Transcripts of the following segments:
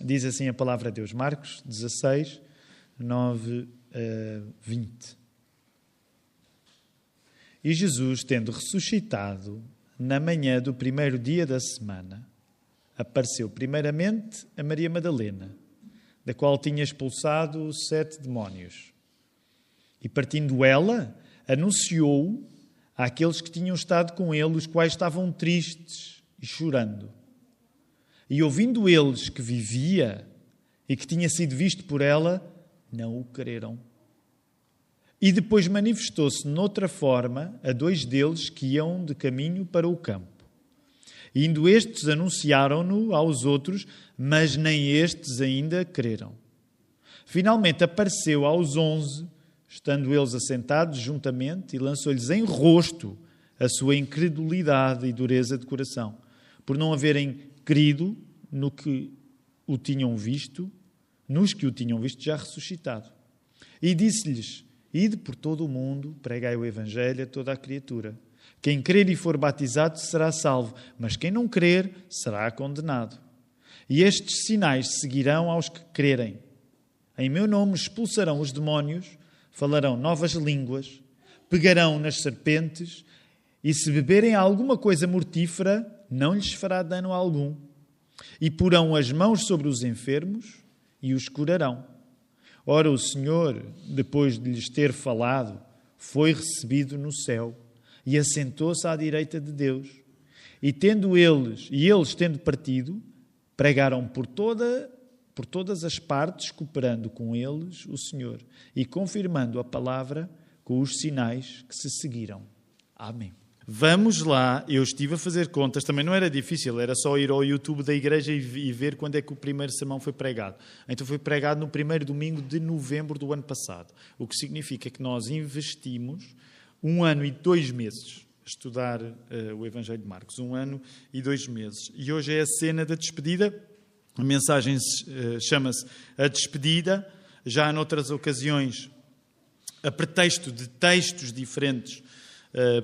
diz assim a palavra de Deus. Marcos 16, 9 a 20. E Jesus, tendo ressuscitado na manhã do primeiro dia da semana, apareceu primeiramente a Maria Madalena, da qual tinha expulsado 7 demónios. E partindo ela, anunciou àqueles que tinham estado com ele, os quais estavam tristes e chorando. E ouvindo eles que vivia e que tinha sido visto por ela, não o creram. E depois manifestou-se noutra forma a 2 deles que iam de caminho para o campo. E indo estes, anunciaram-no aos outros, mas nem estes ainda creram. Finalmente apareceu aos 11, estando eles assentados juntamente, e lançou-lhes em rosto a sua incredulidade e dureza de coração, por não haverem crido no que o tinham visto, nos que o tinham visto já ressuscitado. E disse-lhes: ide por todo o mundo, pregai o Evangelho a toda a criatura. Quem crer e for batizado será salvo, mas quem não crer será condenado. E estes sinais seguirão aos que crerem. Em meu nome expulsarão os demónios, falarão novas línguas, pegarão nas serpentes, e se beberem alguma coisa mortífera, não lhes fará dano algum. E porão as mãos sobre os enfermos e os curarão. Ora, o Senhor, depois de lhes ter falado, foi recebido no céu e assentou-se à direita de Deus. E eles tendo partido, pregaram por todas as partes, cooperando com eles o Senhor e confirmando a palavra com os sinais que se seguiram. Amém. Vamos lá, eu estive a fazer contas, também não era difícil, era só ir ao YouTube da igreja e ver quando é que o primeiro sermão foi pregado. Então foi pregado no primeiro domingo de novembro do ano passado, o que significa que nós investimos 1 ano e 2 meses a estudar o Evangelho de Marcos, 1 ano e 2 meses. E hoje é a cena da despedida, a mensagem chama-se A Despedida, já noutras ocasiões, a pretexto de textos diferentes,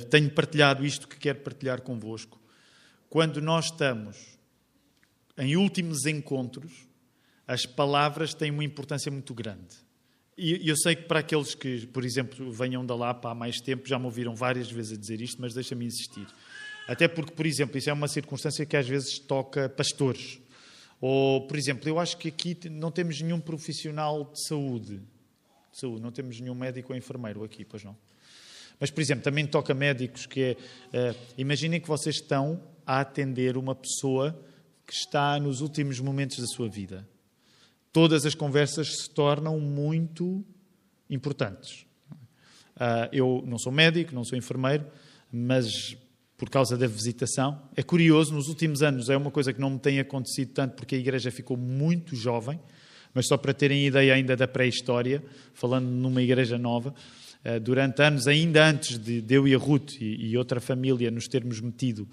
tenho partilhado isto que quero partilhar convosco. Quando nós estamos em últimos encontros, as palavras têm uma importância muito grande. E eu sei que para aqueles que, por exemplo, venham da Lapa há mais tempo, já me ouviram várias vezes a dizer isto, mas deixa-me insistir. Até porque, por exemplo, isso é uma circunstância que às vezes toca pastores. Ou, por exemplo, eu acho que aqui não temos nenhum profissional de saúde. Não temos nenhum médico ou enfermeiro aqui, pois não? Mas, por exemplo, também toca médicos, que é... imaginem que vocês estão a atender uma pessoa que está nos últimos momentos da sua vida. Todas as conversas se tornam muito importantes. Eu não sou médico, não sou enfermeiro, mas por causa da visitação. É curioso, nos últimos anos é uma coisa que não me tem acontecido tanto porque a igreja ficou muito jovem, mas só para terem ideia ainda da pré-história, falando numa igreja nova, durante anos, ainda antes de eu e a Ruth e outra família nos termos metido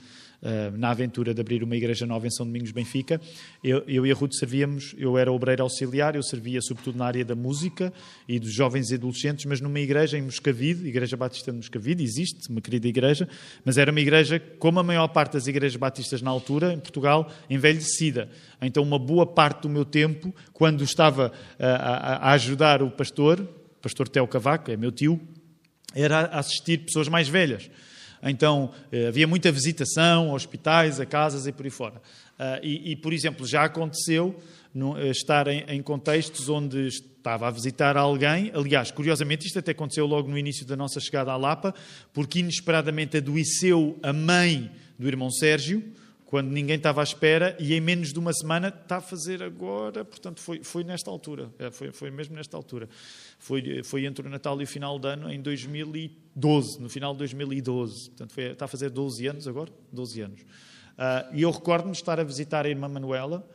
na aventura de abrir uma igreja nova em São Domingos, Benfica, eu e a Ruth servíamos, eu era obreiro auxiliar, eu servia sobretudo na área da música e dos jovens e adolescentes, mas numa igreja em Moscavide, Igreja Batista de Moscavide, existe uma querida igreja, mas era uma igreja, como a maior parte das igrejas batistas na altura, em Portugal, envelhecida. Então uma boa parte do meu tempo, quando estava a ajudar o pastor Teo Cavaco, é meu tio, era assistir pessoas mais velhas. Então, havia muita visitação a hospitais, a casas e por aí fora. E por exemplo, já aconteceu estar em contextos onde estava a visitar alguém. Aliás, curiosamente, isto até aconteceu logo no início da nossa chegada à Lapa, porque inesperadamente adoeceu a mãe do irmão Sérgio, quando ninguém estava à espera, e em menos de uma semana está a fazer agora, portanto foi nesta altura, foi mesmo nesta altura. Foi entre o Natal e o final de ano em 2012, no final de 2012, portanto está a fazer 12 anos agora, 12 anos. E eu recordo-me de estar a visitar a irmã Manuela,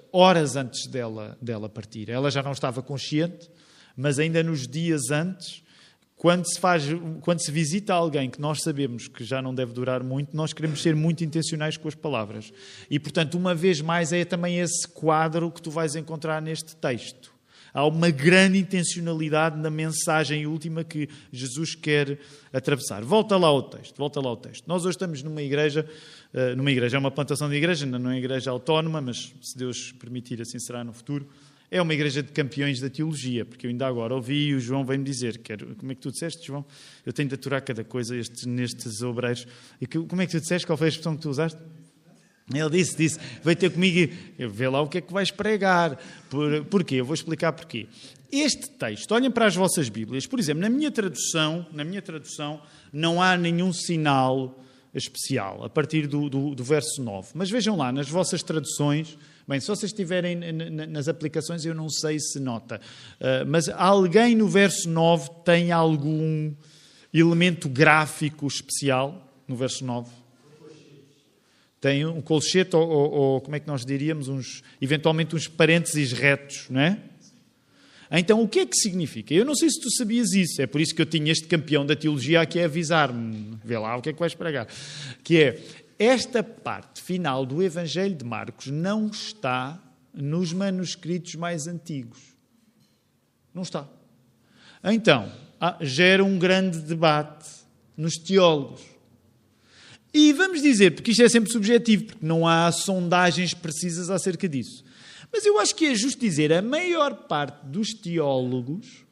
horas antes dela partir. Ela já não estava consciente, mas ainda nos dias antes, quando se visita alguém que nós sabemos que já não deve durar muito, nós queremos ser muito intencionais com as palavras. E, portanto, uma vez mais, é também esse quadro que tu vais encontrar neste texto. Há uma grande intencionalidade na mensagem última que Jesus quer atravessar. Volta lá ao texto. Nós hoje estamos numa igreja, é uma plantação de igreja, não é uma igreja autónoma, mas se Deus permitir assim será no futuro. É uma igreja de campeões da teologia, porque eu ainda agora ouvi e o João veio-me dizer, como é que tu disseste, João? Eu tenho de aturar cada coisa nestes obreiros. E como é que tu disseste? Qual foi a expressão que tu usaste? Ele disse, veio ter comigo e vê lá o que é que vais pregar. Porquê? Eu vou explicar porquê. Este texto, olhem para as vossas Bíblias, por exemplo, na minha tradução não há nenhum sinal especial, a partir do verso 9. Mas vejam lá, nas vossas traduções, bem, se vocês estiverem nas aplicações, eu não sei se nota, mas alguém no verso 9 tem algum elemento gráfico especial no verso 9? Tem um colchete ou como é que nós diríamos, eventualmente uns parênteses retos, não é? Então, o que é que significa? Eu não sei se tu sabias isso, é por isso que eu tinha este campeão da teologia aqui a avisar-me, vê lá o que é que vais pregar, que é, esta parte final do Evangelho de Marcos não está nos manuscritos mais antigos. Não está. Então, gera um grande debate nos teólogos. E vamos dizer, porque isto é sempre subjetivo, porque não há sondagens precisas acerca disso. Mas eu acho que é justo dizer, a maior parte dos teólogos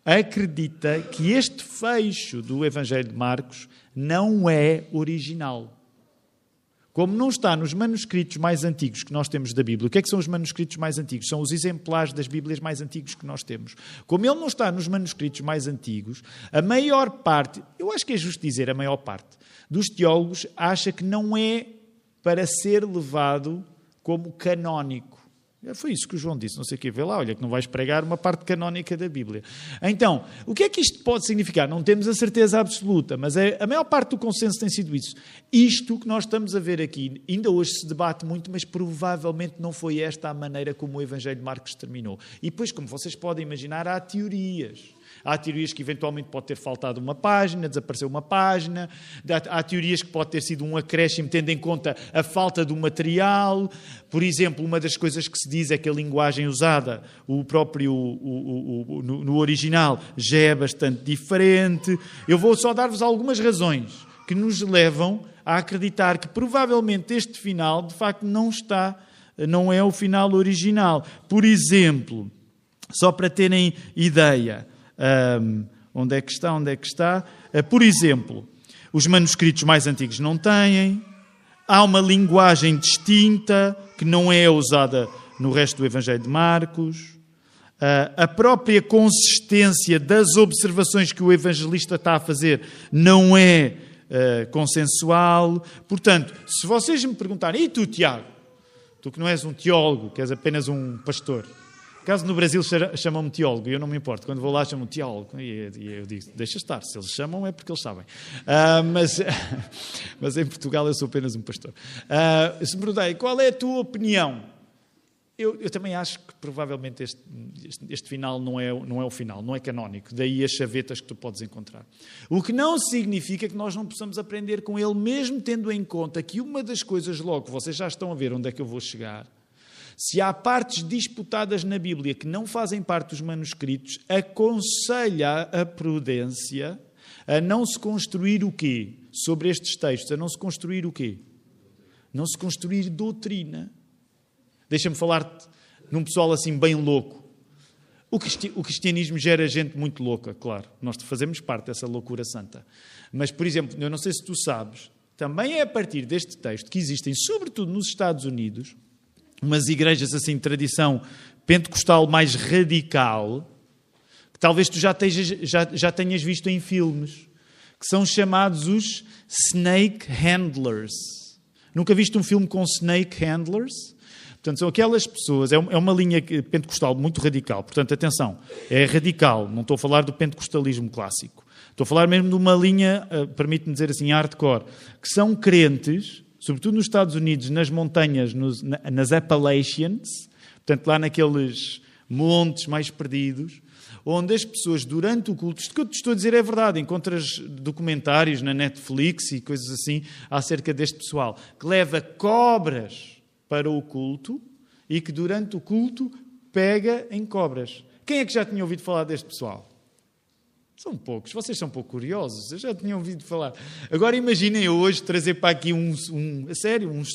acredita que este fecho do Evangelho de Marcos não é original. Como não está nos manuscritos mais antigos que nós temos da Bíblia. O que é que são os manuscritos mais antigos? São os exemplares das Bíblias mais antigos que nós temos. Como ele não está nos manuscritos mais antigos, a maior parte, eu acho que é justo dizer a maior parte, dos teólogos acha que não é para ser levado como canónico. Foi isso que o João disse, não sei o que, vê lá, olha que não vais pregar uma parte canónica da Bíblia. Então, o que é que isto pode significar? Não temos a certeza absoluta, mas a maior parte do consenso tem sido isso. Isto que nós estamos a ver aqui, ainda hoje se debate muito, mas provavelmente não foi esta a maneira como o Evangelho de Marcos terminou. E depois, como vocês podem imaginar, há teorias. Há teorias que eventualmente pode ter faltado uma página, desapareceu uma página. Há teorias que pode ter sido um acréscimo, tendo em conta a falta do material. Por exemplo, uma das coisas que se diz é que a linguagem usada, no original, já é bastante diferente. Eu vou só dar-vos algumas razões que nos levam a acreditar que provavelmente este final, de facto, não é o final original. Por exemplo, só para terem ideia... Onde é que está? Por exemplo, os manuscritos mais antigos não têm, há uma linguagem distinta que não é usada no resto do Evangelho de Marcos, a própria consistência das observações que o evangelista está a fazer não é consensual. Portanto, se vocês me perguntarem, e tu, Tiago, tu que não és um teólogo, que és apenas um pastor, caso no Brasil chamam-me teólogo, e eu não me importo, quando vou lá chamam-me teólogo, e eu digo, deixa estar, se eles chamam é porque eles sabem. Mas em Portugal eu sou apenas um pastor. Se me perguntarem, qual é a tua opinião? Eu também acho que provavelmente este final não é o final, não é canónico, daí as chavetas que tu podes encontrar. O que não significa que nós não possamos aprender com ele, mesmo tendo em conta que uma das coisas, logo, vocês já estão a ver onde é que eu vou chegar. Se há partes disputadas na Bíblia que não fazem parte dos manuscritos, aconselha a prudência a não se construir o quê? Sobre estes textos, a não se construir o quê? Não se construir doutrina. Deixa-me falar-te num pessoal assim bem louco. O cristianismo gera gente muito louca, claro. Nós fazemos parte dessa loucura santa. Mas, por exemplo, eu não sei se tu sabes, também é a partir deste texto que existem, sobretudo nos Estados Unidos, umas igrejas assim de tradição pentecostal mais radical, que talvez tu já tenhas visto em filmes, que são chamados os Snake Handlers. Nunca viste um filme com Snake Handlers? Portanto, são aquelas pessoas, é uma linha pentecostal muito radical. Portanto, atenção, é radical, não estou a falar do pentecostalismo clássico. Estou a falar mesmo de uma linha, permite-me dizer assim, hardcore, que são crentes, sobretudo nos Estados Unidos, nas montanhas, nas Appalachians, portanto, lá naqueles montes mais perdidos, onde as pessoas, durante o culto, isto que eu te estou a dizer é verdade, encontras documentários na Netflix e coisas assim acerca deste pessoal, que leva cobras para o culto e que durante o culto pega em cobras. Quem é que já tinha ouvido falar deste pessoal? São poucos. Vocês são um pouco curiosos. Eu já tinha ouvido falar. Agora imaginem eu hoje trazer para aqui uns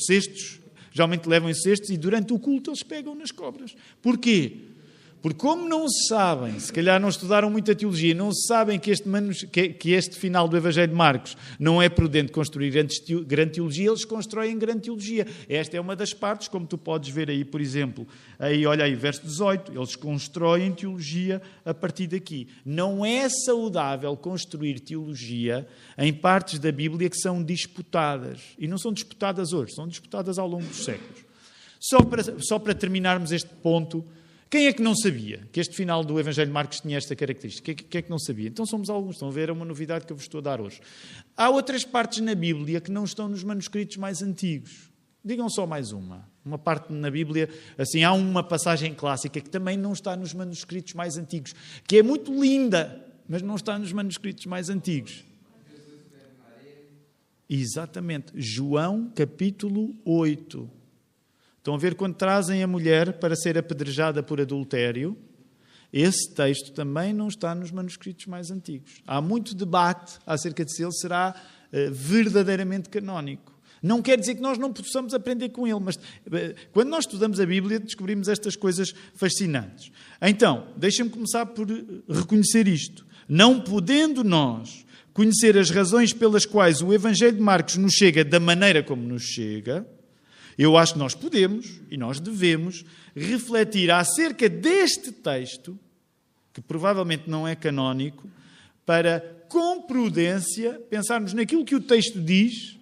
cestos. Geralmente levam em cestos e durante o culto eles pegam nas cobras. Porquê? Porque como não sabem, se calhar não estudaram muito a teologia, não sabem que este final do Evangelho de Marcos não é prudente construir grande teologia, eles constroem grande teologia. Esta é uma das partes, como tu podes ver aí, por exemplo. Olha aí, verso 18, eles constroem teologia a partir daqui. Não é saudável construir teologia em partes da Bíblia que são disputadas. E não são disputadas hoje, são disputadas ao longo dos séculos. Só para terminarmos este ponto, quem é que não sabia que este final do Evangelho de Marcos tinha esta característica? Quem é que não sabia? Então somos alguns. Estão a ver, é uma novidade que eu vos estou a dar hoje. Há outras partes na Bíblia que não estão nos manuscritos mais antigos. Digam só mais uma. Uma parte na Bíblia, assim, há uma passagem clássica que também não está nos manuscritos mais antigos, que é muito linda, mas não está nos manuscritos mais antigos. Exatamente. João, capítulo 8. Estão a ver quando trazem a mulher para ser apedrejada por adultério? Esse texto também não está nos manuscritos mais antigos. Há muito debate acerca de se ele será verdadeiramente canónico. Não quer dizer que nós não possamos aprender com ele, mas quando nós estudamos a Bíblia descobrimos estas coisas fascinantes. Então, deixem-me começar por reconhecer isto. Não podendo nós conhecer as razões pelas quais o Evangelho de Marcos nos chega da maneira como nos chega, eu acho que nós podemos e nós devemos refletir acerca deste texto, que provavelmente não é canónico, para, com prudência, pensarmos naquilo que o texto diz,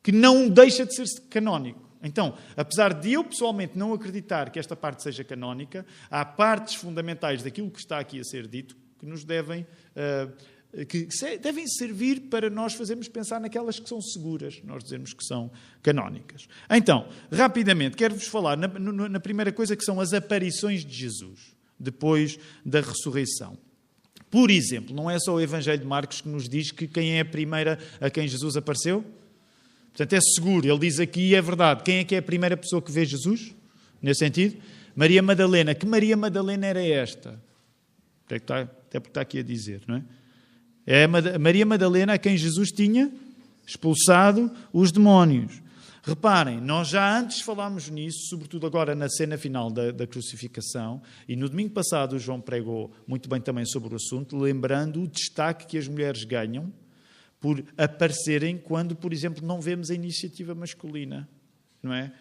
que não deixa de ser canónico. Então, apesar de eu pessoalmente não acreditar que esta parte seja canónica, há partes fundamentais daquilo que está aqui a ser dito que nos devem servir para nós fazermos pensar naquelas que são seguras, nós dizemos que são canónicas. Então, rapidamente, quero-vos falar na primeira coisa, que são as aparições de Jesus, depois da ressurreição. Por exemplo, não é só o Evangelho de Marcos que nos diz que quem é a primeira a quem Jesus apareceu? Portanto, é seguro, ele diz aqui, e é verdade, quem é que é a primeira pessoa que vê Jesus? Nesse sentido? Maria Madalena. Que Maria Madalena era esta? Até porque está aqui a dizer, não é? É Maria Madalena a quem Jesus tinha expulsado os demónios. Reparem, nós já antes falámos nisso, sobretudo agora na cena final da crucificação, e no domingo passado o João pregou muito bem também sobre o assunto, lembrando o destaque que as mulheres ganham por aparecerem quando, por exemplo, não vemos a iniciativa masculina, não é?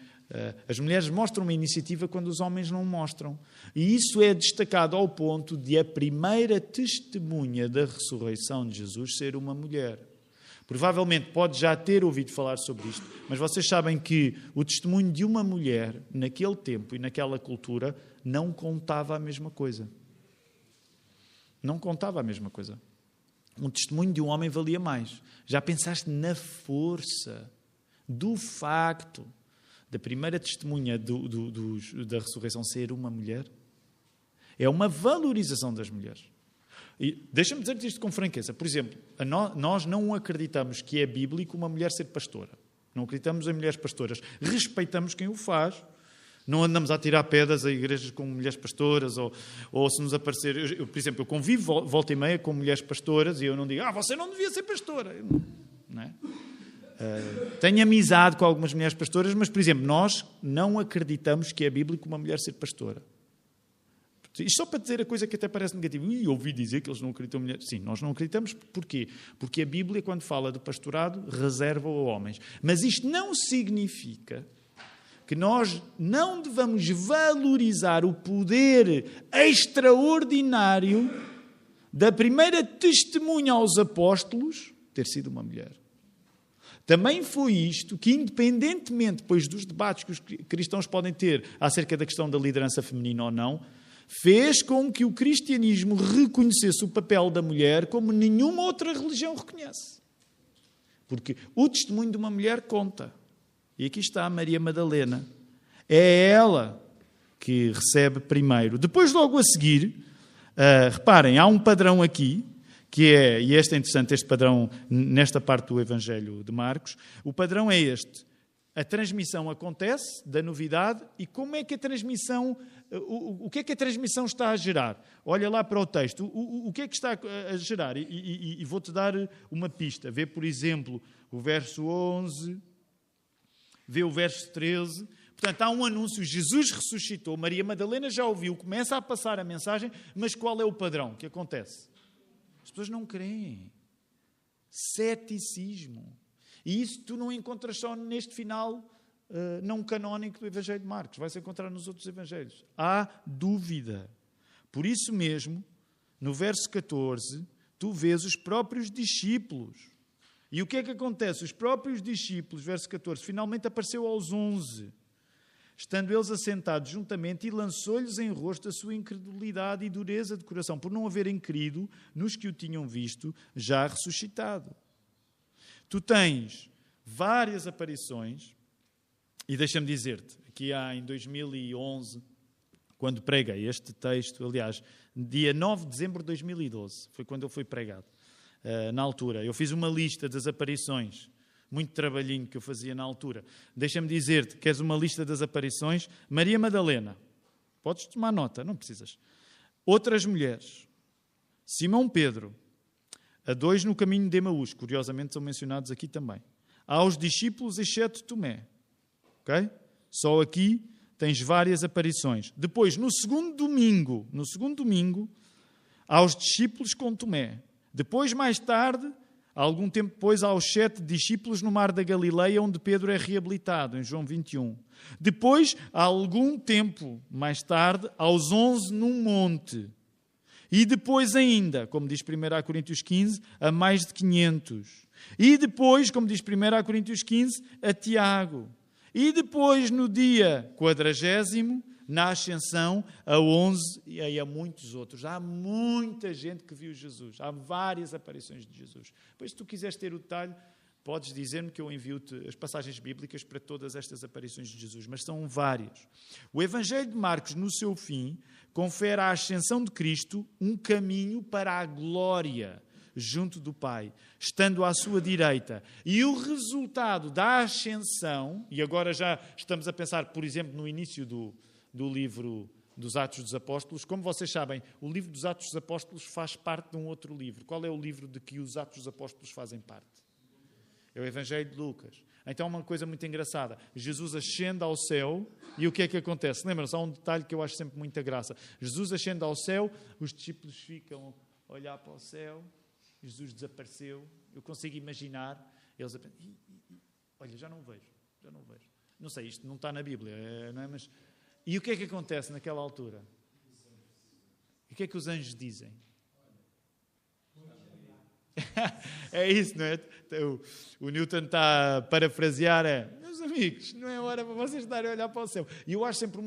As mulheres mostram uma iniciativa quando os homens não mostram. E isso é destacado ao ponto de a primeira testemunha da ressurreição de Jesus ser uma mulher. Provavelmente pode já ter ouvido falar sobre isto, mas vocês sabem que o testemunho de uma mulher, naquele tempo e naquela cultura, não contava a mesma coisa. Não contava a mesma coisa. Um testemunho de um homem valia mais. Já pensaste na força do facto da primeira testemunha da ressurreição ser uma mulher? É uma valorização das mulheres. E deixa-me dizer isto com franqueza. Por exemplo, nós não acreditamos que é bíblico uma mulher ser pastora. Não acreditamos em mulheres pastoras. Respeitamos quem o faz. Não andamos a tirar pedras a igrejas com mulheres pastoras, ou se nos aparecer... Por exemplo, eu convivo volta e meia com mulheres pastoras e eu não digo, você não devia ser pastora. Não é? Tenho amizade com algumas mulheres pastoras, mas, por exemplo, nós não acreditamos que é bíblico uma mulher ser pastora. Isto só para dizer a coisa que até parece negativa. Ouvi dizer que eles não acreditam em mulheres. Sim, nós não acreditamos. Porquê? Porque a Bíblia, quando fala de pastorado, reserva-o a homens. Mas isto não significa que nós não devamos valorizar o poder extraordinário da primeira testemunha aos apóstolos ter sido uma mulher. Também foi isto que, independentemente depois dos debates que os cristãos podem ter acerca da questão da liderança feminina ou não, fez com que o cristianismo reconhecesse o papel da mulher como nenhuma outra religião reconhece. Porque o testemunho de uma mulher conta. E aqui está a Maria Madalena. É ela que recebe primeiro. Depois, logo a seguir, reparem, há um padrão aqui, que é, e este é interessante, este padrão, nesta parte do Evangelho de Marcos, o padrão é este. A transmissão acontece da novidade e como é que a transmissão, o que é que a transmissão está a gerar? Olha lá para o texto, o que é que está a gerar? E vou-te dar uma pista. Vê, por exemplo, o verso 11, vê o verso 13. Portanto, há um anúncio, Jesus ressuscitou, Maria Madalena já ouviu, começa a passar a mensagem, mas qual é o padrão que acontece? As pessoas não creem. Ceticismo. E isso tu não encontras só neste final não canónico do Evangelho de Marcos. Vais encontrar nos outros Evangelhos. Há dúvida. Por isso mesmo, no verso 14, tu vês os próprios discípulos. E o que é que acontece? Os próprios discípulos, verso 14, finalmente apareceu aos 11. Estando eles assentados juntamente, e lançou-lhes em rosto a sua incredulidade e dureza de coração, por não haverem crido nos que o tinham visto já ressuscitado. Tu tens várias aparições, e deixa-me dizer-te, aqui em 2011, quando preguei este texto, aliás, dia 9 de dezembro de 2012, foi quando ele foi pregado. Na altura, eu fiz uma lista das aparições, muito trabalhinho que eu fazia na altura. Deixa-me dizer-te, queres uma lista das aparições? Maria Madalena, podes tomar nota, não precisas. Outras mulheres, Simão Pedro, a 2 no caminho de Emaús, curiosamente são mencionados aqui também. Aos discípulos, exceto Tomé. Ok? Só aqui tens várias aparições. Depois, no segundo domingo, aos discípulos com Tomé. Depois, mais tarde, algum tempo depois, aos 7 discípulos no mar da Galileia, onde Pedro é reabilitado, em João 21. Depois, algum tempo mais tarde, aos 11 num monte. E depois ainda, como diz 1 Coríntios 15, a mais de 500. E depois, como diz 1 Coríntios 15, a Tiago. E depois, no dia 40º, na Ascensão, a 11 e a muitos outros. Há muita gente que viu Jesus. Há várias aparições de Jesus. Pois, se tu quiseres ter o detalhe, podes dizer-me que eu envio-te as passagens bíblicas para todas estas aparições de Jesus, mas são várias. O Evangelho de Marcos, no seu fim, confere à ascensão de Cristo um caminho para a glória junto do Pai, estando à sua direita. E o resultado da ascensão, e agora já estamos a pensar, por exemplo, no início do livro dos Atos dos Apóstolos. Como vocês sabem, o livro dos Atos dos Apóstolos faz parte de um outro livro. Qual é o livro de que os Atos dos Apóstolos fazem parte? É o Evangelho de Lucas. Então, uma coisa muito engraçada. Jesus ascende ao céu e o que é que acontece? Lembram-se, há um detalhe que eu acho sempre muita graça. Jesus ascende ao céu, os discípulos ficam a olhar para o céu, Jesus desapareceu. Eu consigo imaginar, eles olha, já não vejo. Não sei, isto não está na Bíblia, não é? Mas... E o que é que acontece naquela altura? E o que é que os anjos dizem? É isso, não é? O Newton está a parafrasear, meus amigos, não é hora para vocês estarem a olhar para o céu. E eu acho sempre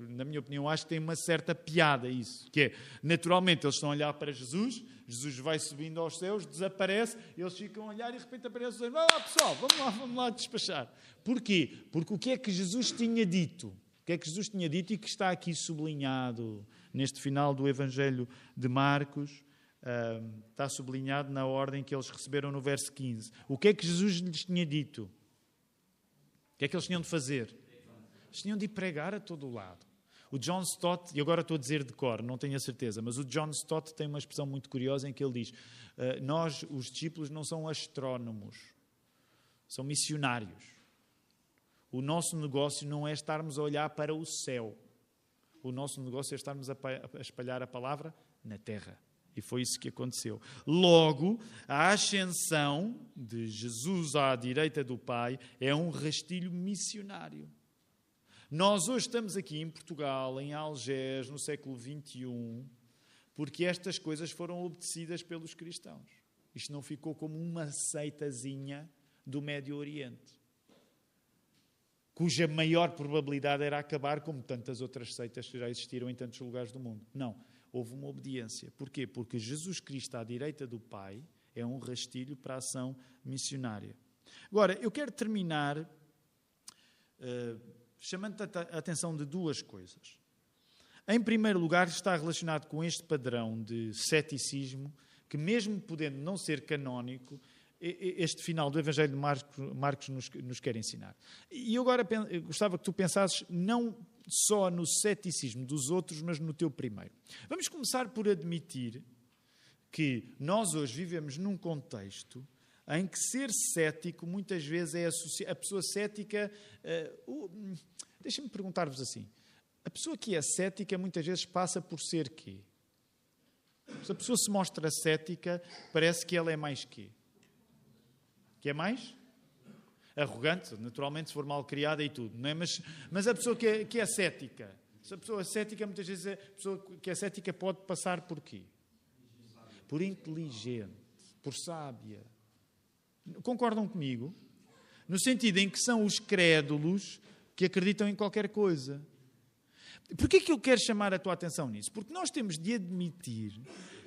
na minha opinião, acho que tem uma certa piada isso, que é, naturalmente, eles estão a olhar para Jesus, Jesus vai subindo aos céus, desaparece, eles ficam a olhar e de repente aparece o vai lá pessoal, vamos lá despachar. Porquê? Porque o que é que Jesus tinha dito? O que é que Jesus tinha dito e que está aqui sublinhado neste final do Evangelho de Marcos? Está sublinhado na ordem que eles receberam no verso 15. O que é que Jesus lhes tinha dito? O que é que eles tinham de fazer? Eles tinham de ir pregar a todo o lado. O John Stott, e agora estou a dizer de cor, não tenho a certeza, mas o John Stott tem uma expressão muito curiosa em que ele diz: nós, os discípulos, não são astrónomos, são missionários. O nosso negócio não é estarmos a olhar para o céu. O nosso negócio é estarmos a espalhar a palavra na terra. E foi isso que aconteceu. Logo, a ascensão de Jesus à direita do Pai é um rastilho missionário. Nós hoje estamos aqui em Portugal, em Algés, no século XXI, porque estas coisas foram obedecidas pelos cristãos. Isto não ficou como uma seitazinha do Médio Oriente, cuja maior probabilidade era acabar como tantas outras seitas que já existiram em tantos lugares do mundo. Não. Houve uma obediência. Porquê? Porque Jesus Cristo à direita do Pai é um rastilho para a ação missionária. Agora, eu quero terminar chamando a atenção de duas coisas. Em primeiro lugar, está relacionado com este padrão de ceticismo, que mesmo podendo não ser canónico, este final do Evangelho de Marcos nos quer ensinar. E eu agora gostava que tu pensasses não só no ceticismo dos outros, mas no teu primeiro. Vamos começar por admitir que nós hoje vivemos num contexto em que ser cético muitas vezes é associado... A pessoa cética... Deixem-me perguntar-vos assim. A pessoa que é cética muitas vezes passa por ser quê? Se a pessoa se mostra cética, parece que ela é mais quê? Que é mais? Arrogante, naturalmente, se for mal criada e tudo, não é? Mas a pessoa que é cética, se a pessoa é cética, muitas vezes a pessoa que é cética pode passar por quê? Por inteligente, por sábia. Concordam comigo? No sentido em que são os crédulos que acreditam em qualquer coisa. Porquê que eu quero chamar a tua atenção nisso? Porque nós temos de admitir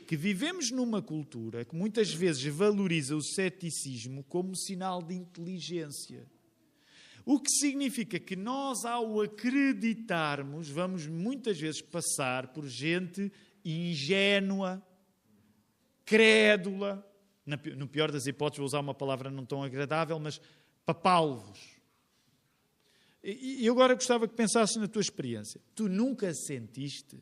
que vivemos numa cultura que muitas vezes valoriza o ceticismo como sinal de inteligência. O que significa que nós, ao acreditarmos, vamos muitas vezes passar por gente ingênua, crédula, no pior das hipóteses, vou usar uma palavra não tão agradável, mas papalvos. E eu agora gostava que pensasses na tua experiência. Tu nunca sentiste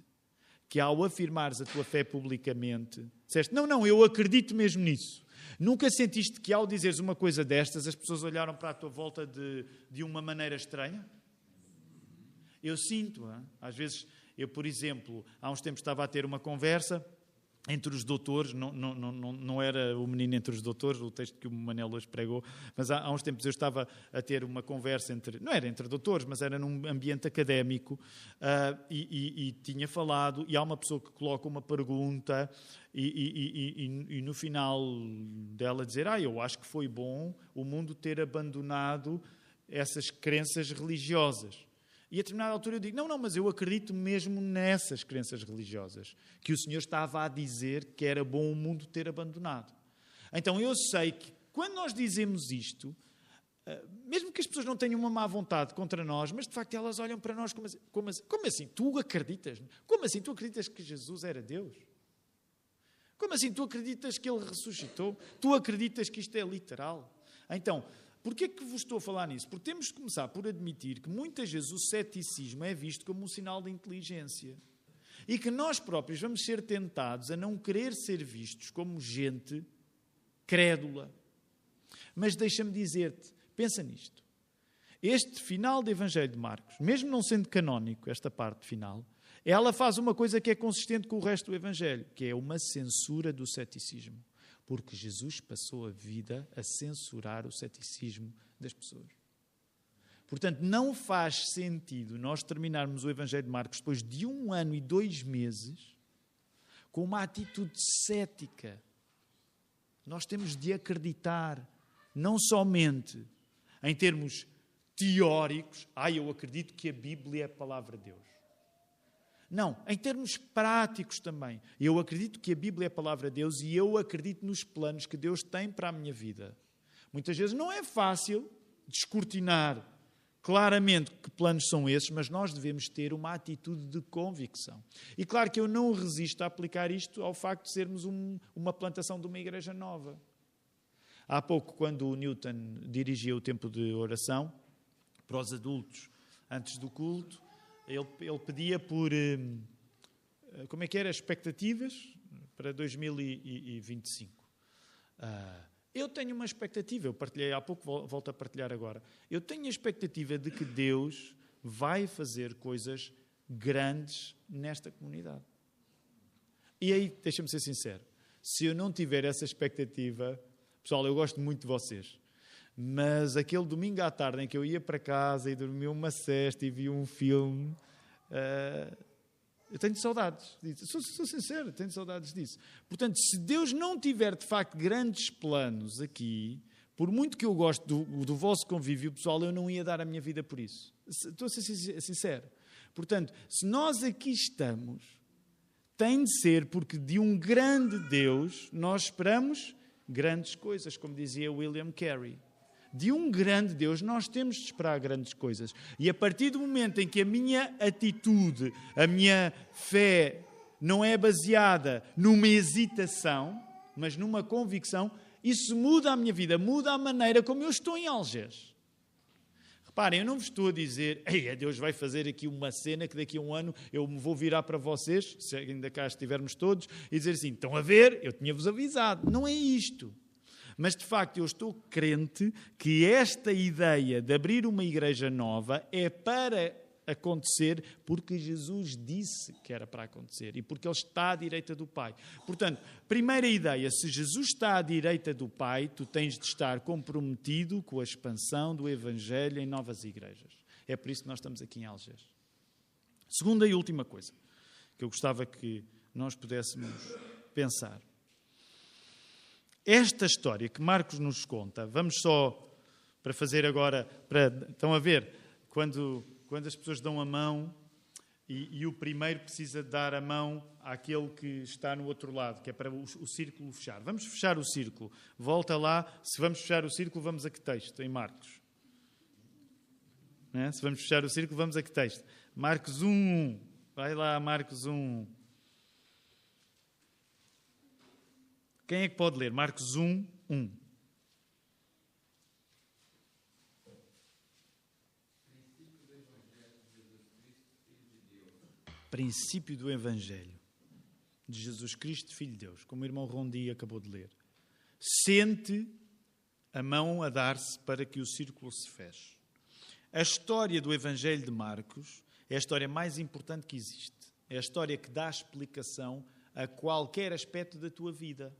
que ao afirmares a tua fé publicamente, disseste, não, eu acredito mesmo nisso. Nunca sentiste que ao dizeres uma coisa destas, as pessoas olharam para a tua volta de uma maneira estranha? Eu sinto, às vezes, eu, por exemplo, há uns tempos estava a ter uma conversa entre os doutores, não era o menino entre os doutores, o texto que o Manel hoje pregou, mas há uns tempos eu estava a ter uma conversa não era entre doutores, mas era num ambiente académico, e tinha falado, e há uma pessoa que coloca uma pergunta, e no final dela dizer, eu acho que foi bom o mundo ter abandonado essas crenças religiosas. E a determinada altura eu digo, não, mas eu acredito mesmo nessas crenças religiosas, que o Senhor estava a dizer que era bom o mundo ter abandonado. Então eu sei que quando nós dizemos isto, mesmo que as pessoas não tenham uma má vontade contra nós, mas de facto elas olham para nós como assim? Tu acreditas? Como assim? Tu acreditas que Jesus era Deus? Como assim? Tu acreditas que Ele ressuscitou? Tu acreditas que isto é literal? Então, porquê que vos estou a falar nisso? Porque temos de começar por admitir que muitas vezes o ceticismo é visto como um sinal de inteligência. E que nós próprios vamos ser tentados a não querer ser vistos como gente crédula. Mas deixa-me dizer-te, pensa nisto. Este final do Evangelho de Marcos, mesmo não sendo canónico, esta parte final, ela faz uma coisa que é consistente com o resto do Evangelho, que é uma censura do ceticismo. Porque Jesus passou a vida a censurar o ceticismo das pessoas. Portanto, não faz sentido nós terminarmos o Evangelho de Marcos depois de 1 ano e 2 meses com uma atitude cética. Nós temos de acreditar, não somente em termos teóricos, eu acredito que a Bíblia é a palavra de Deus. Não, em termos práticos também. Eu acredito que a Bíblia é a palavra de Deus e eu acredito nos planos que Deus tem para a minha vida. Muitas vezes não é fácil descortinar claramente que planos são esses, mas nós devemos ter uma atitude de convicção. E claro que eu não resisto a aplicar isto ao facto de sermos uma plantação de uma igreja nova. Há pouco, quando o Newton dirigia o tempo de oração para os adultos antes do culto, ele pedia por, como é que era, expectativas para 2025. Eu tenho uma expectativa, eu partilhei há pouco, volto a partilhar agora. Eu tenho a expectativa de que Deus vai fazer coisas grandes nesta comunidade. E aí, deixa-me ser sincero, se eu não tiver essa expectativa, pessoal, eu gosto muito de vocês, mas aquele domingo à tarde em que eu ia para casa e dormia uma sesta e via um filme, eu tenho saudades disso. Sou sincero, tenho saudades disso. Portanto, se Deus não tiver de facto grandes planos aqui, por muito que eu goste do vosso convívio pessoal, eu não ia dar a minha vida por isso. Estou a ser sincero. Portanto, se nós aqui estamos, tem de ser porque de um grande Deus nós esperamos grandes coisas, como dizia William Carey. De um grande Deus nós temos de esperar grandes coisas. E a partir do momento em que a minha atitude, a minha fé não é baseada numa hesitação, mas numa convicção, Isso muda a minha vida, muda a maneira como eu estou em Algés. Reparem, eu não vos estou a dizer, Deus vai fazer aqui uma cena que daqui a um ano eu me vou virar para vocês, se ainda cá estivermos todos, e dizer assim, estão a ver, eu tinha-vos avisado. Não é isto. Mas, de facto, eu estou crente que esta ideia de abrir uma igreja nova é para acontecer porque Jesus disse que era para acontecer e porque Ele está à direita do Pai. Portanto, primeira ideia, se Jesus está à direita do Pai, tu tens de estar comprometido com a expansão do Evangelho em novas igrejas. É por isso que nós estamos aqui em Algés. Segunda e última coisa que eu gostava que nós pudéssemos pensar. Esta história que Marcos nos conta, vamos só para fazer agora, estão a ver, quando as pessoas dão a mão e o primeiro precisa dar a mão àquele que está no outro lado, que é para o círculo fechar. Vamos fechar o círculo. Volta lá. Se vamos fechar o círculo, vamos a que texto? Em Marcos. Se vamos fechar o círculo, vamos a que texto? Marcos 1. Vai lá, Marcos 1. Quem é que pode ler? Marcos 1, 1. Princípio do Evangelho de Jesus Cristo, Filho de Deus, como o irmão Rondi acabou de ler. Sente a mão a dar-se para que o círculo se feche. A história do Evangelho de Marcos é a história mais importante que existe. É a história que dá explicação a qualquer aspecto da tua vida.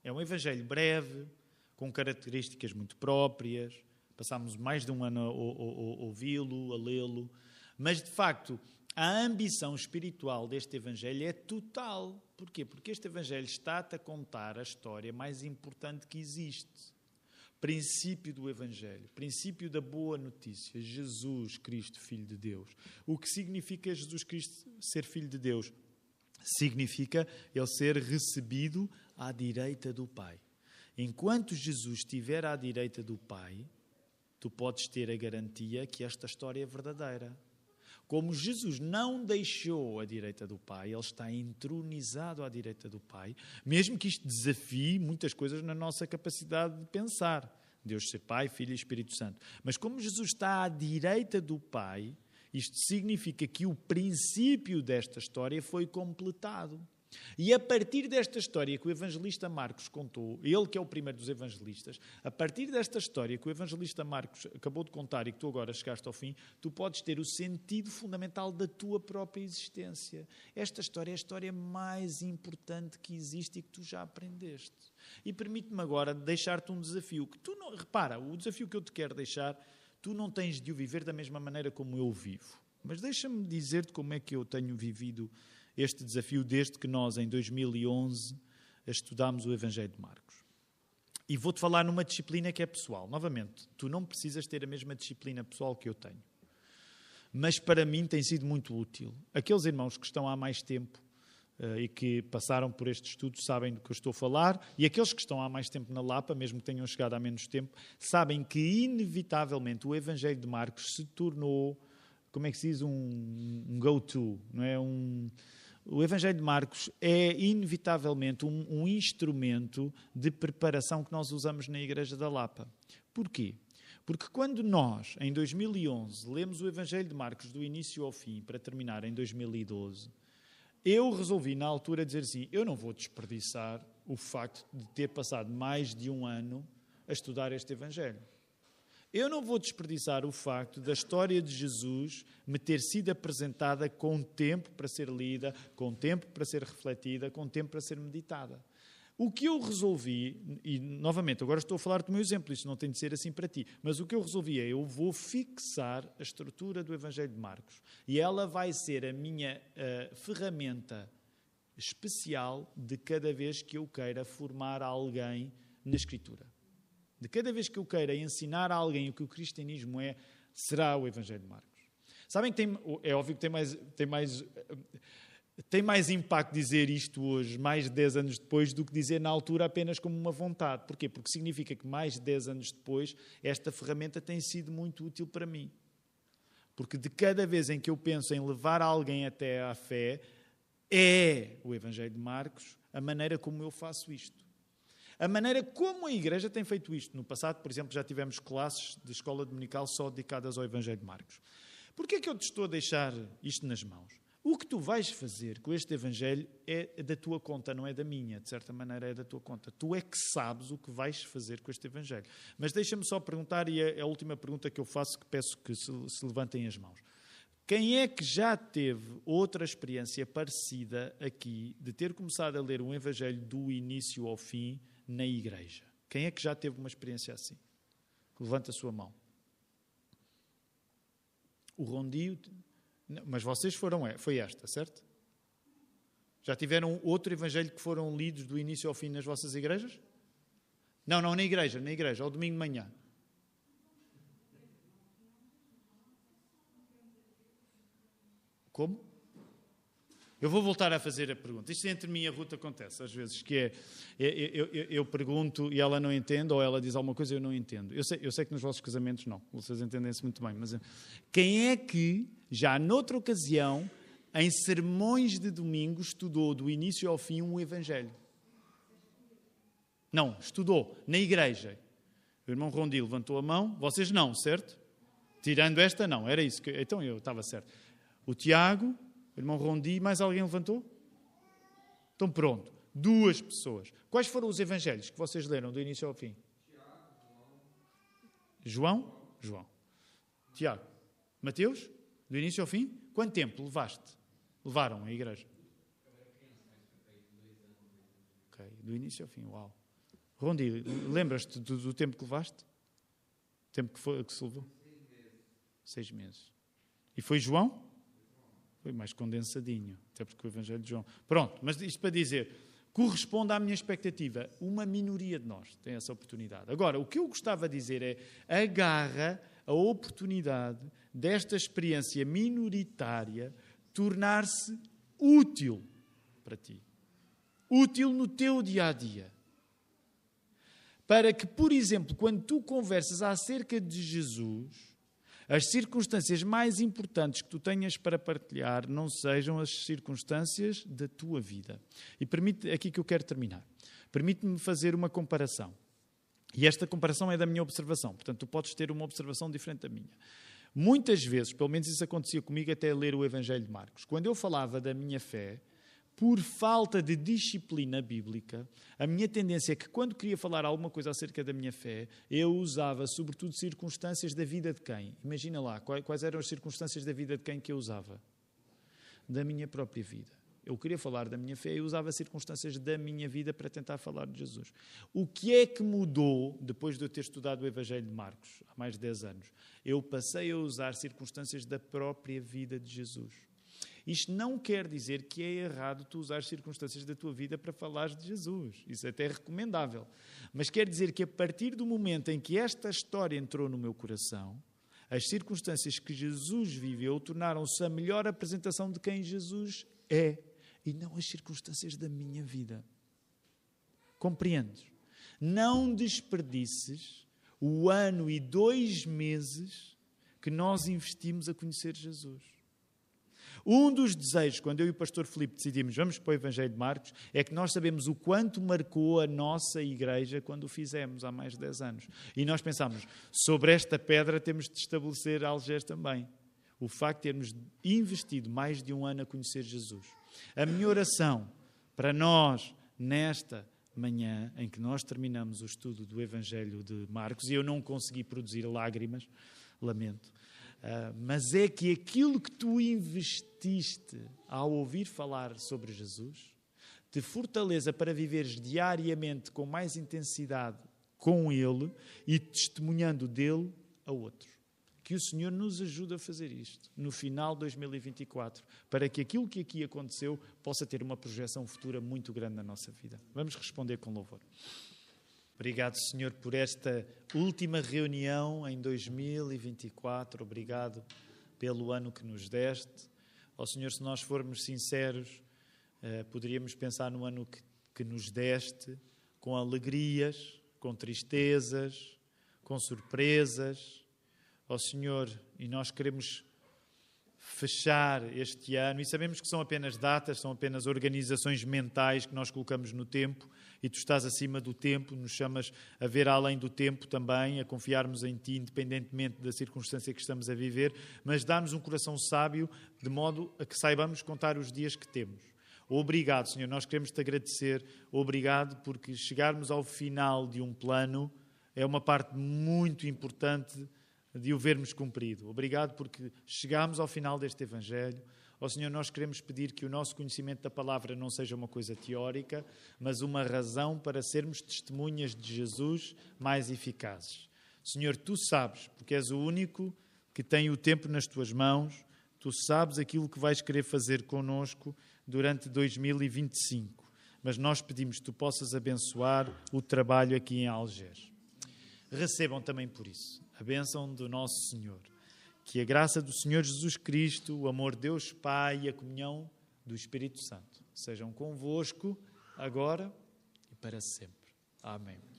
É um Evangelho breve, com características muito próprias. Passámos mais de um ano a ouvi-lo, a lê-lo. Mas, de facto, a ambição espiritual deste Evangelho é total. Porquê? Porque este Evangelho está-te a contar a história mais importante que existe. Princípio do Evangelho, princípio da boa notícia, Jesus Cristo, Filho de Deus. O que significa Jesus Cristo ser Filho de Deus? Significa Ele ser recebido à direita do Pai. Enquanto Jesus estiver à direita do Pai, tu podes ter a garantia que esta história é verdadeira. Como Jesus não deixou a direita do Pai, Ele está entronizado à direita do Pai, mesmo que isto desafie muitas coisas na nossa capacidade de pensar. Deus ser Pai, Filho e Espírito Santo. Mas como Jesus está à direita do Pai, isto significa que o princípio desta história foi completado. E a partir desta história que o evangelista Marcos contou, ele que é o primeiro dos evangelistas, a partir desta história que o evangelista Marcos acabou de contar e que tu agora chegaste ao fim, tu podes ter o sentido fundamental da tua própria existência. Esta história é a história mais importante que existe e que tu já aprendeste. E permite-me agora deixar-te um desafio. Que tu não, repara, o desafio que eu te quero deixar, tu não tens de o viver da mesma maneira como eu vivo. Mas deixa-me dizer-te como é que eu tenho vivido este desafio desde que nós, em 2011, estudámos o Evangelho de Marcos. E vou-te falar numa disciplina que é pessoal. Novamente, tu não precisas ter a mesma disciplina pessoal que eu tenho. Mas para mim tem sido muito útil. Aqueles irmãos que estão há mais tempo e que passaram por este estudo sabem do que eu estou a falar. E aqueles que estão há mais tempo na Lapa, mesmo que tenham chegado há menos tempo, sabem que inevitavelmente o Evangelho de Marcos se tornou, como é que se diz, um go-to, não é? O Evangelho de Marcos é, inevitavelmente, um instrumento de preparação que nós usamos na Igreja da Lapa. Porquê? Porque quando nós, em 2011, lemos o Evangelho de Marcos do início ao fim, para terminar em 2012, eu resolvi, na altura, dizer assim, eu não vou desperdiçar o facto de ter passado mais de um ano a estudar este Evangelho. Eu não vou desperdiçar o facto da história de Jesus me ter sido apresentada com tempo para ser lida, com tempo para ser refletida, com tempo para ser meditada. O que eu resolvi, e novamente, agora estou a falar do meu exemplo, isto não tem de ser assim para ti, mas o que eu resolvi é, eu vou fixar a estrutura do Evangelho de Marcos e ela vai ser a minha ferramenta especial de cada vez que eu queira formar alguém na Escritura. De cada vez que eu queira ensinar a alguém o que o cristianismo é, será o Evangelho de Marcos. Sabem que é óbvio que tem mais impacto dizer isto hoje, mais de 10 anos depois, do que dizer na altura apenas como uma vontade. Porquê? Porque significa que mais de 10 anos depois, esta ferramenta tem sido muito útil para mim. Porque de cada vez em que eu penso em levar alguém até à fé, é o Evangelho de Marcos a maneira como eu faço isto. A maneira como a Igreja tem feito isto. No passado, por exemplo, já tivemos classes de escola dominical só dedicadas ao Evangelho de Marcos. Porquê é que eu te estou a deixar isto nas mãos? O que tu vais fazer com este Evangelho é da tua conta, não é da minha. De certa maneira é da tua conta. Tu é que sabes o que vais fazer com este Evangelho. Mas deixa-me só perguntar, e é a última pergunta que eu faço, que peço que se levantem as mãos. Quem é que já teve outra experiência parecida aqui, de ter começado a ler um Evangelho do início ao fim na igreja? Quem é que já teve uma experiência assim? Levanta a sua mão. O Rondio... Mas vocês foi esta, certo? Já tiveram outro Evangelho que foram lidos do início ao fim nas vossas igrejas? Não, na igreja, ao domingo de manhã. Como? Eu vou voltar a fazer a pergunta. Isto entre mim e a Ruth acontece às vezes, que eu pergunto e ela não entende, ou ela diz alguma coisa e eu não entendo. Eu sei que nos vossos casamentos não, vocês entendem-se muito bem, mas quem é que já noutra ocasião, em sermões de domingo, estudou do início ao fim um Evangelho? Não, estudou na igreja. O irmão Rondi levantou a mão, vocês não, certo? Tirando esta, não, era isso. Então eu estava certo. O Tiago, o irmão Rondi, mais alguém levantou? Então pronto, 2 pessoas. Quais foram os evangelhos que vocês leram do início ao fim? João? Tiago. Mateus? Do início ao fim? Quanto tempo levaram a igreja? Ok, do início ao fim, uau. Rondi, lembras-te do tempo que levaste? O tempo que se levou? 6 meses. E foi João? Foi mais condensadinho, até porque o Evangelho de João... Pronto, mas isto para dizer, corresponde à minha expectativa. Uma minoria de nós tem essa oportunidade. Agora, o que eu gostava de dizer é, agarra a oportunidade desta experiência minoritária tornar-se útil para ti. Útil no teu dia-a-dia. Para que, por exemplo, quando tu conversas acerca de Jesus... As circunstâncias mais importantes que tu tenhas para partilhar não sejam as circunstâncias da tua vida. E permite, aqui que eu quero terminar, permite-me fazer uma comparação. E esta comparação é da minha observação, portanto tu podes ter uma observação diferente da minha. Muitas vezes, pelo menos isso acontecia comigo até ler o Evangelho de Marcos, quando eu falava da minha fé, por falta de disciplina bíblica, a minha tendência é que quando queria falar alguma coisa acerca da minha fé, eu usava sobretudo circunstâncias da vida de quem? Imagina lá, quais eram as circunstâncias da vida de quem que eu usava? Da minha própria vida. Eu queria falar da minha fé e usava circunstâncias da minha vida para tentar falar de Jesus. O que é que mudou depois de eu ter estudado o Evangelho de Marcos, há mais de 10 anos? Eu passei a usar circunstâncias da própria vida de Jesus. Isto não quer dizer que é errado tu usar circunstâncias da tua vida para falar de Jesus. Isso é até recomendável. Mas quer dizer que a partir do momento em que esta história entrou no meu coração, as circunstâncias que Jesus viveu tornaram-se a melhor apresentação de quem Jesus é. E não as circunstâncias da minha vida. Compreendes? Não desperdices o ano e 2 meses que nós investimos a conhecer Jesus. Um dos desejos, quando eu e o pastor Filipe decidimos, vamos para o Evangelho de Marcos, é que nós sabemos o quanto marcou a nossa igreja quando o fizemos há mais de 10 anos. E nós pensámos, sobre esta pedra temos de estabelecer Algés também. O facto de termos investido mais de 1 ano a conhecer Jesus. A minha oração para nós, nesta manhã, em que nós terminamos o estudo do Evangelho de Marcos, e eu não consegui produzir lágrimas, lamento, mas é que aquilo que tu investiste ao ouvir falar sobre Jesus te fortaleça para viveres diariamente com mais intensidade com Ele e testemunhando dele a outros. Que o Senhor nos ajude a fazer isto no final de 2024, para que aquilo que aqui aconteceu possa ter uma projeção futura muito grande na nossa vida. Vamos responder com louvor. Obrigado, Senhor, por esta última reunião em 2024. Obrigado pelo ano que nos deste. Ó Senhor, se nós formos sinceros, poderíamos pensar no ano que nos deste, com alegrias, com tristezas, com surpresas. Ó Senhor, e nós queremos fechar este ano, e sabemos que são apenas datas, são apenas organizações mentais que nós colocamos no tempo, e Tu estás acima do tempo, nos chamas a ver além do tempo também, a confiarmos em Ti, independentemente da circunstância que estamos a viver, mas dá-nos um coração sábio, de modo a que saibamos contar os dias que temos. Obrigado, Senhor, nós queremos Te agradecer, obrigado porque chegarmos ao final de um plano é uma parte muito importante de o vermos cumprido. Obrigado porque chegámos ao final deste Evangelho. Ó Senhor, nós queremos pedir que o nosso conhecimento da palavra não seja uma coisa teórica, mas uma razão para sermos testemunhas de Jesus mais eficazes. Senhor, Tu sabes, porque és o único que tem o tempo nas Tuas mãos, Tu sabes aquilo que vais querer fazer connosco durante 2025. Mas nós pedimos que Tu possas abençoar o trabalho aqui em Algés. Recebam também por isso a bênção do nosso Senhor. Que a graça do Senhor Jesus Cristo, o amor de Deus Pai e a comunhão do Espírito Santo sejam convosco agora e para sempre. Amém.